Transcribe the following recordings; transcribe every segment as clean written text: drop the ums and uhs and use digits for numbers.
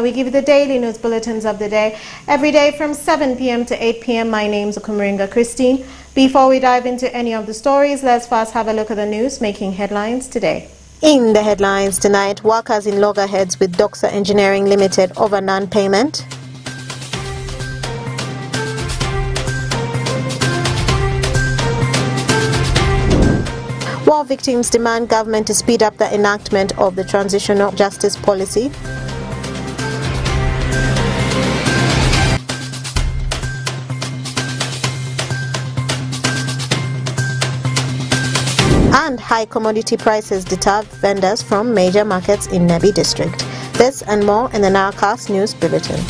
We give you the daily news bulletins of the day every day from 7 p.m. to 8 p.m. My name's Okumaringa Christine. Before we dive into any of the stories, let's first have a look at the news making headlines today. In the headlines tonight, workers in loggerheads with Doxa Engineering Limited over non-payment. War victims demand government to speed up the enactment of the transitional justice policy. And high commodity prices deter vendors from major markets in Nebi district. This and more in the NILE CAST News Bulletin.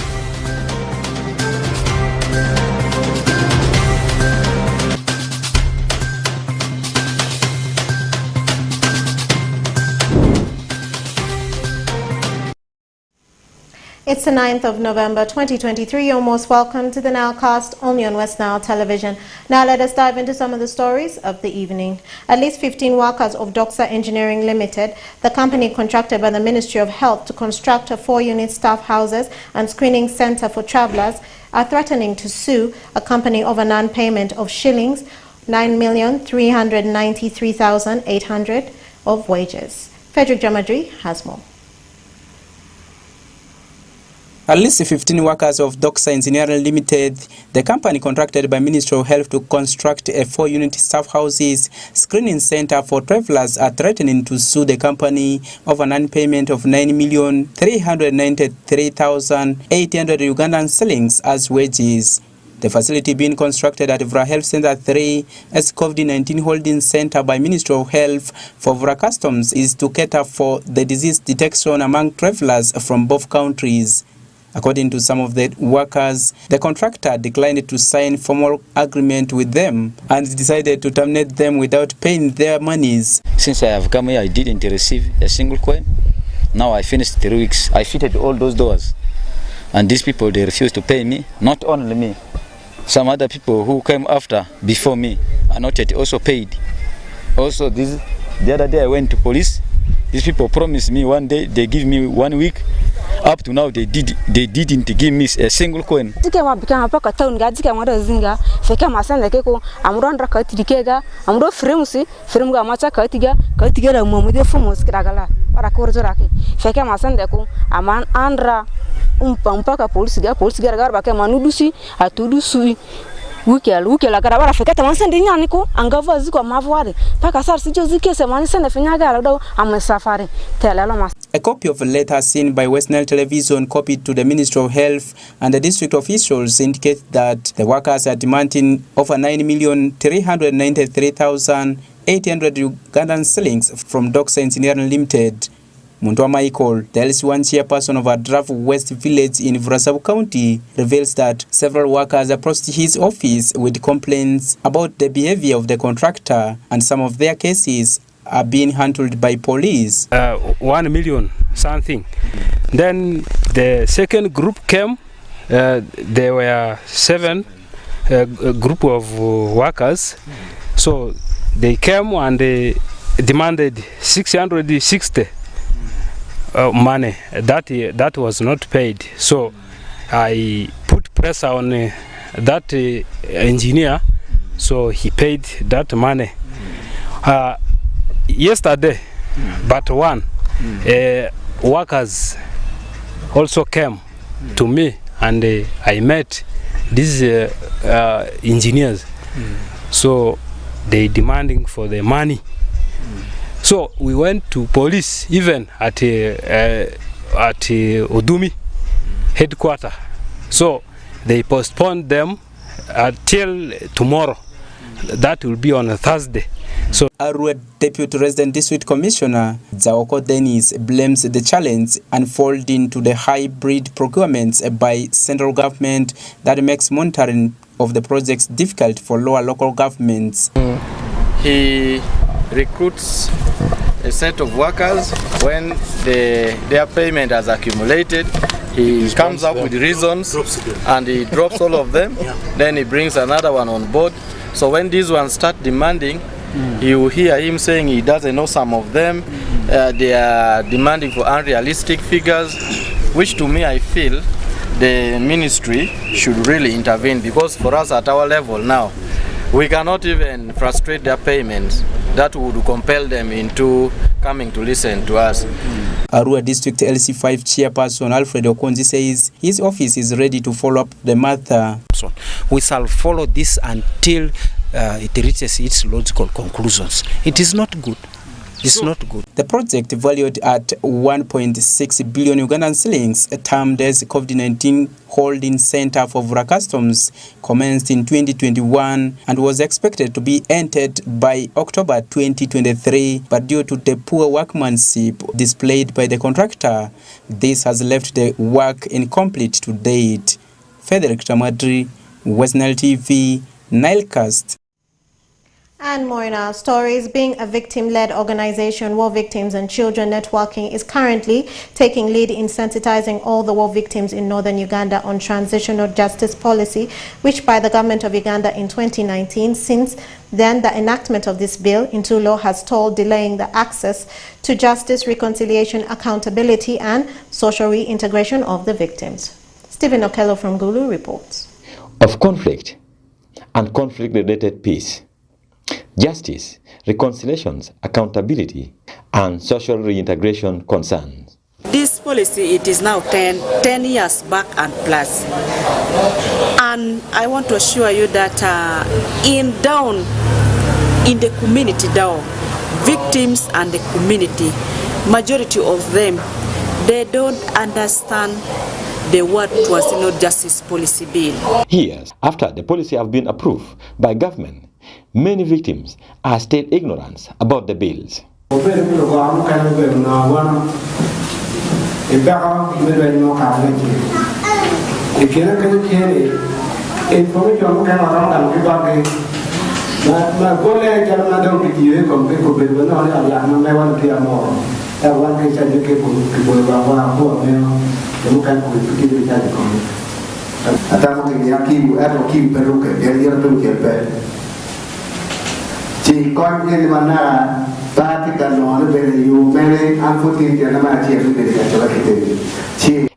It's the 9th of November 2023. You're most welcome to the NILE CAST only on West Nile Television. Now let us dive into some of the stories of the evening. At least 15 workers of Doxa Engineering Limited, the company contracted by the Ministry of Health to construct a 4-unit staff houses and screening center for travelers, are threatening to sue a company over non-payment of shillings 9,393,800 of wages. Frederick Jamadri has more. At least 15 workers of Doxa Engineering Limited, the company contracted by Ministry of Health to construct a 4-unit staff houses screening center for travelers, are threatening to sue the company over non-payment of 9,393,800 Ugandan shillings as wages. The facility being constructed at Vra Health Center 3 as COVID-19 holding center by Ministry of Health for Vra Customs is to cater for the disease detection among travelers from both countries. According to some of the workers, the contractor declined to sign formal agreement with them and decided to terminate them without paying their monies. Since I have come here, I didn't receive a single coin. Now I finished 3 weeks. I fitted all those doors. And these people, they refuse to pay me. Not only me. Some other people who came after, before me, are not yet also paid. Also, the other day I went to police. These people promised me one day, they give me 1 week. Up to now, they didn't give me a single coin. So they A copy of a letter seen by West Nile Television copied to the Ministry of Health and the district officials indicate that the workers are demanding over 9,393,800 Ugandan shillings from Doxa Engineering Limited. Muntwa Michael, the LC1 chairperson of Adrafu West Village in Vrasabu County, reveals that several workers approached his office with complaints about the behavior of the contractor, and some of their cases are being handled by police. 1 million something. Then the second group came. There were 7 group of workers. So they came and they demanded 660 money. That was not paid. So I put pressure on that engineer. So he paid that money. Yesterday, but one workers also came to me, and I met these engineers. So they demanding for the money. So we went to police, even at Odumi headquarters. So they postponed them until tomorrow. That will be on a Thursday. So Arua Deputy Resident District Commissioner Zaoko Dennis blames the challenge unfolding to the hybrid procurements by central government that makes monitoring of the projects difficult for lower local governments. He recruits a set of workers. When their payment has accumulated, he comes up with reasons and he drops all of them. Then he brings another one on board. So when these ones start demanding, you will hear him saying he doesn't know some of them. They are demanding for unrealistic figures. which to me I feel the ministry should really intervene, because for us at our level now, we cannot even frustrate their payments. That would compel them into coming to listen to us. Arua District LC5 Chairperson Alfred Okonzi says his office is ready to follow up the matter. We shall follow this until it reaches its logical conclusions. It is not good. It's not good. The project, valued at 1.6 billion Ugandan shillings, termed as COVID-19 Holding Center for Vura Customs, commenced in 2021 and was expected to be entered by October 2023, but due to the poor workmanship displayed by the contractor, this has left the work incomplete to date. Frederick Tamadri, West Nile TV, NILE CAST. And more in our stories. Being a victim-led organization, War Victims and Children Networking is currently taking lead in sensitizing all the war victims in northern Uganda on transitional justice policy, which by the government of Uganda in 2019. Since then, the enactment of this bill into law has stalled, delaying the access to justice, reconciliation, accountability, and social reintegration of the victims. Stephen Okello from Gulu reports. Of conflict and conflict-related peace, justice, reconciliations, accountability, and social reintegration concerns. This policy, it is now 10 years back and plus. And I want to assure you that in the community down, victims and the community, majority of them, they don't understand the word transitional justice policy bill. Years after the policy have been approved by government, many victims are still ignorant about the bills.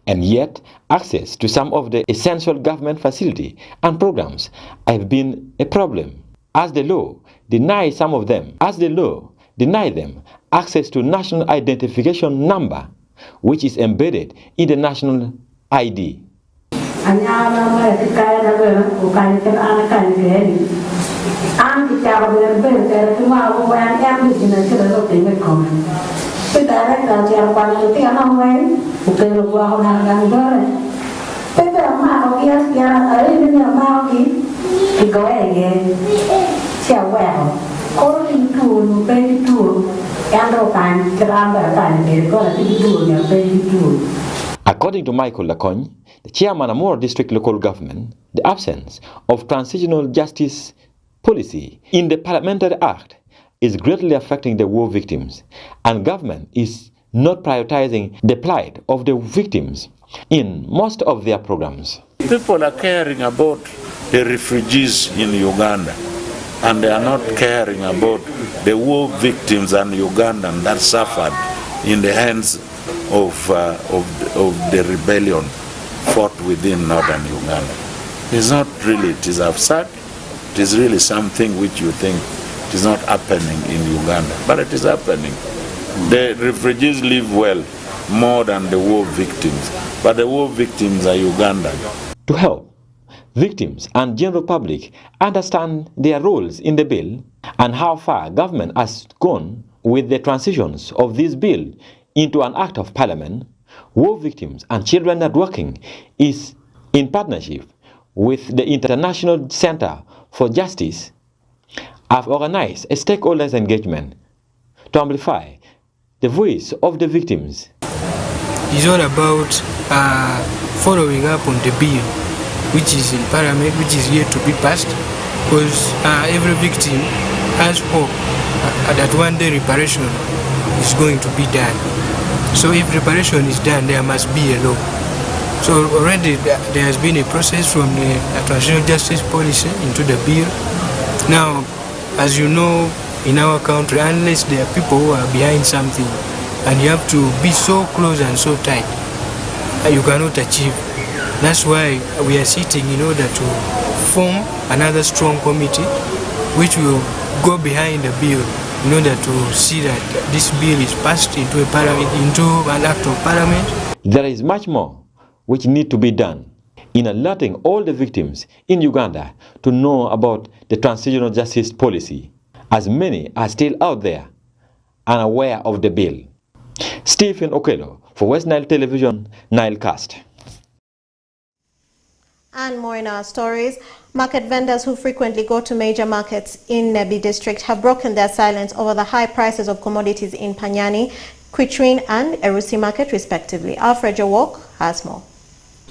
And yet, access to some of the essential government facility and programs have been a problem, as the law denies some of them, deny them access to national identification number, which is embedded in the national ID. According to Michael Lacogne, the chairman of Amur District Local Government, the absence of transitional justice policy in the Parliamentary Act is greatly affecting the war victims, and government is not prioritizing the plight of the victims in most of their programs. People are caring about the refugees in Uganda, and they are not caring about the war victims and Ugandan that suffered in the hands of the rebellion fought within northern Uganda. It's not really, it is absurd. It is really something which you think it is not happening in Uganda, but it is happening. The refugees live well more than the war victims, but the war victims are Ugandan. To help victims and general public understand their roles in the bill and how far government has gone with the transitions of this bill into an act of parliament, War Victims and Children Networking is in partnership with the International Center for Justice have organized a stakeholders engagement to amplify the voice of the victims. It's all about following up on the bill which is in Parliament, which is yet to be passed, because every victim has hope that one day reparation is going to be done. So if reparation is done, there must be a law. So already there has been a process from the transitional justice policy into the bill. Now, as you know, in our country, unless there are people who are behind something, and you have to be so close and so tight, you cannot achieve. That's why we are sitting in order to form another strong committee which will go behind the bill in order to see that this bill is passed into an act of parliament. There is much more which need to be done in alerting all the victims in Uganda to know about the transitional justice policy, as many are still out there unaware of the bill. Stephen Okello for West Nile Television, Nile Cast. And more in our stories, market vendors who frequently go to major markets in Nebi district have broken their silence over the high prices of commodities in Panyani, Quitrine and Erusi market respectively. Alfred Jawok has more.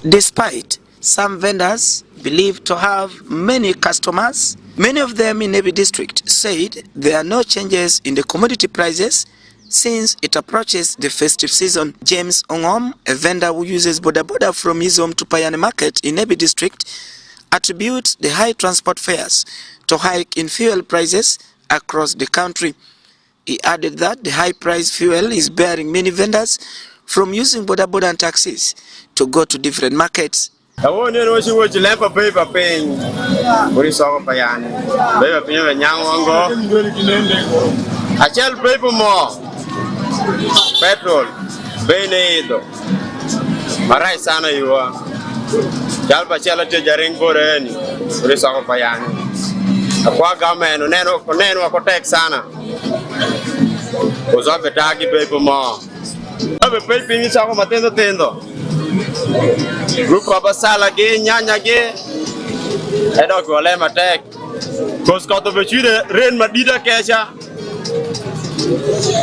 Despite some vendors believed to have many customers, many of them in Nebi district said there are no changes in the commodity prices since it approaches the festive season. James Ongom, a vendor who uses boda boda from his home to Payani market in Nebi district, attributes the high transport fares to hike in fuel prices across the country. He added that the high price fuel is bearing many vendors from using boda boda and taxis to go to different markets. Petrol, Benedo, Marai Sana, you are Jalpa Chelate Jaring Boreni, Risako Payani, Aquagaman, Neno, Kotek Sana, was up a taggy paper more. Have a paper in Sako Matendo Tendo. Group of Basala again, Yanya again, Edo Golema Tech, Coscoto Vachida, Ren Madida Kesha.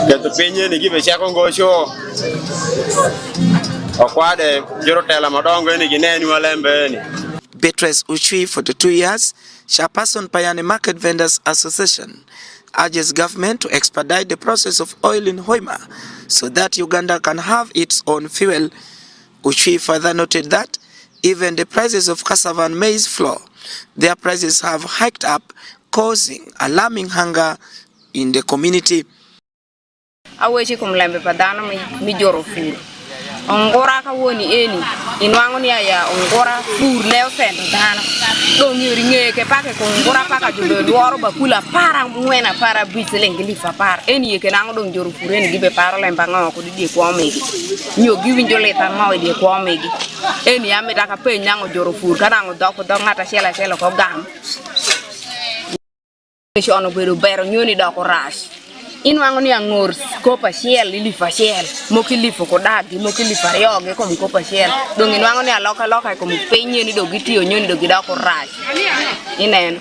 Get the opinion and give a second go show. Or quite a Jorotella Madongo and annual Lamberni. Beatrice Uchi, for the 2 years, chairperson Payani Market Vendors Association, urges government to expedite the process of oil in Hoima so that Uganda can have its own fuel. Uchi further noted that even the prices of cassava and maize flour, their prices have hiked up, causing alarming hunger in the community. Awechi kumlembe padana mi joro fur ongora ka woni eni inwango ni ya ongora fur leo sendo dana do ngiri ngeke pake ko ongora paka julo loro bakula para mwena para bisele ngilifa para eni yeke nango do joro fur eni gibe para lemba ngo ko di ko megi nyo giwinjo leta ngo di ko megi eni ameta ka pe nyango joro fur kana ngo do ko do ngata shela ko gam shi ono bero nyoni do ko rash inwango ni angor kopa shell ilifa shell mokilifo kodagi mokilifa rioge kom kopa shell dong inwango ni aloka kom penye ni do gitiyo nyoni do gidako rach inen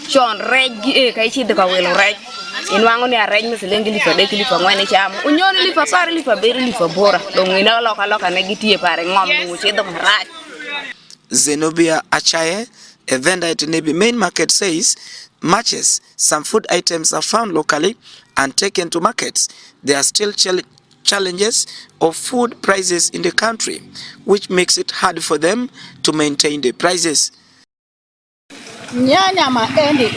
chon rej kai chide ka welo rej inwango ni arej meselengi lifa de kilifa ngwane chamo unyoni lifa pare lifa beri lifa bora dong ina loka ne gitiye pare ngom du chido rach. Zenobia Achaye, a vendor at Nebi main market, says matches some food items are found locally and taken to markets. There are still challenges of food prices in the country, which makes it hard for them to maintain the prices. Nyanya ma endi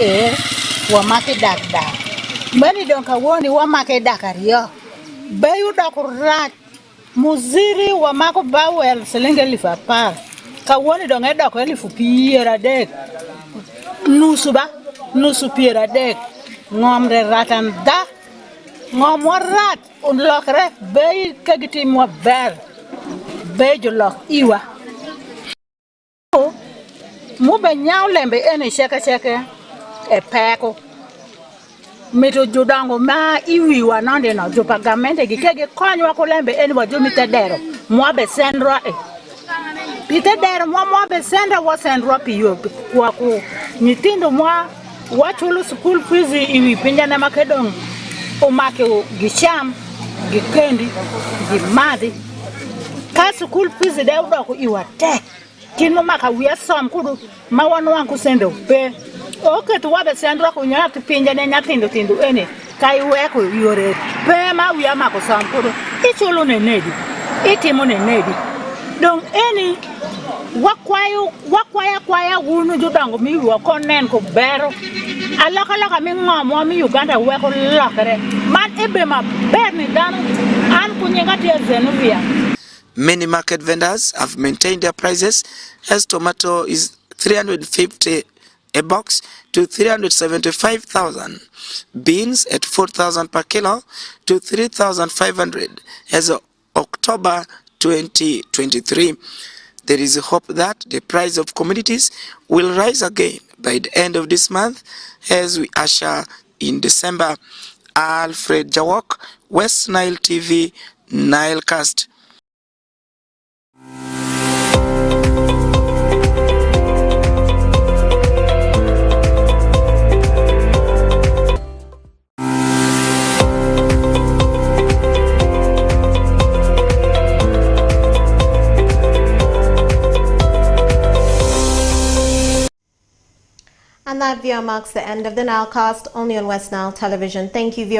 wa make dakda. Bani donka woni wa make dakario. Bayu dakurat muziri wa mako bawel selenge lifa par. Ka woni donga dako elifu piera dek. Nusu piera dek. Ngomre ratan da ngomwarat unlokre bay kagiti mo ber bay jolok iwa mo be nyaw lembe ene sheke e peko meto jodango ma iwiwa nande no jopa gamente gikege konywa ko lembe ene wa jomite dero mo be sendro pite dero mo be sendro wa sendro piyo kwa ko nyitindo mo wachulo school fees iwi pinja na makedong o make gicham gikendi gimadi ka school fees de udo ko iwate kino maka wiya som kudu mawano wanku sendo pe o ketu wabe sendro ko nyati pinja ne nyatindo tindo ene kai weko yore pe ma wiya mako som kudu ichulo ne nedi itimo ne nedi donc eni wakwaya wunu judango mi wo konen ko bero alaka mi ngomo mi Uganda we ko lokere man ebe ma berni dan an kunyega tie Zenobia. Many market vendors have maintained their prices as tomato is 350 a box to 375,000, beans at 4,000 per kilo to 3,500 as of October 2023. There is hope that the price of commodities will rise again by the end of this month as we usher in December. Alfred Jawok, West Nile TV, Nile Cast. And that, viewer, marks the end of the Nile Cast, only on West Nile Television. Thank you, viewer.